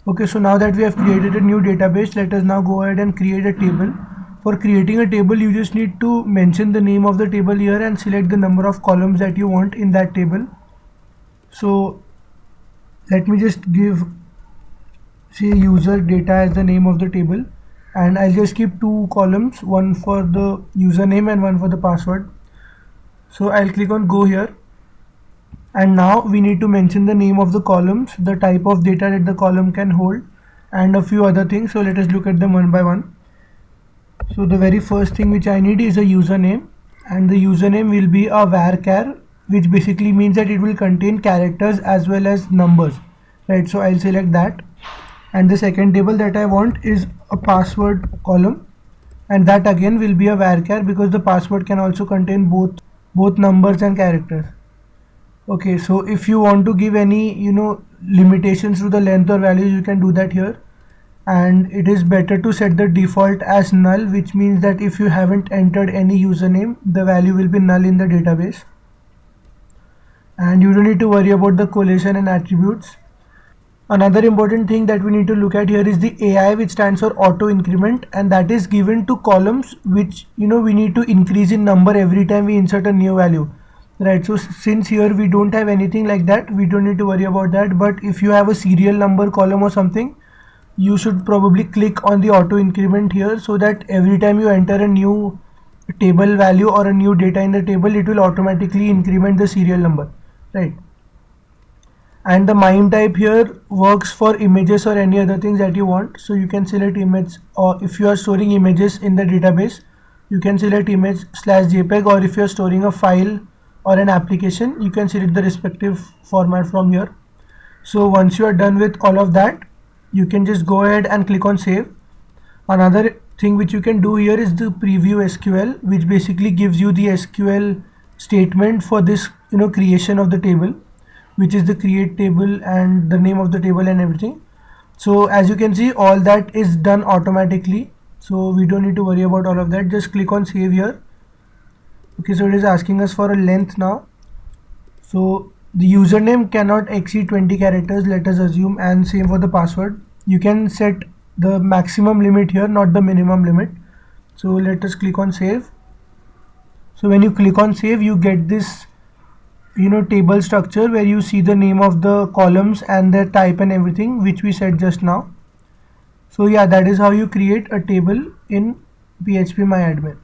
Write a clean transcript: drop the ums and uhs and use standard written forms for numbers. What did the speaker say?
Okay, so now that we have created a new database, let us now go ahead and create a table. For creating a table, you just need to mention the name of the table here and select the number of columns that you want in that table. So let me just give, say, user data as the name of the table, and I'll just keep two columns, one for the username and one for the password. So I'll click on go here, and now we need to mention the name of the columns, the type of data that the column can hold, and a few other things. So let us look at them one by one. So the very first thing which I need is a username, and the username will be a varchar, which basically means that it will contain characters as well as numbers, right? So I'll select that. And the second table that I want is a password column, and that again will be a varchar because the password can also contain both numbers and characters. Okay, so if you want to give any limitations to the length or values, you can do that here. And it is better to set the default as null, which means that if you haven't entered any username, the value will be null in the database. And you don't need to worry about the collation and attributes. Another important thing that we need to look at here is the AI, which stands for auto increment, and that is given to columns which we need to increase in number every time we insert a new value, right? So since here we don't have anything like that, we don't need to worry about that. But if you have a serial number column or something, you should probably click on the auto increment here, so that every time you enter a new table value or a new data in the table, it will automatically increment the serial number, right? And the MIME type here works for images or any other things that you want. So you can select image, or if you are storing images in the database, you can select image/jpeg, or if you are storing a file or an application, you can select the respective format from here. So once you are done with all of that, you can just go ahead and click on save. Another thing which you can do here is the preview SQL, which basically gives you the SQL statement for this creation of the table, which is the create table and the name of the table and everything. So as you can see, all that is done automatically, so we don't need to worry about all of that. Just click on save here. Okay, so it is asking us for a length now. So the username cannot exceed 20 characters, let us assume, and same for the password. You can set the maximum limit here, not the minimum limit. So let us click on save. So when you click on save, you get this table structure where you see the name of the columns and their type and everything, which we said just now. So yeah, that is how you create a table in PHP MyAdmin.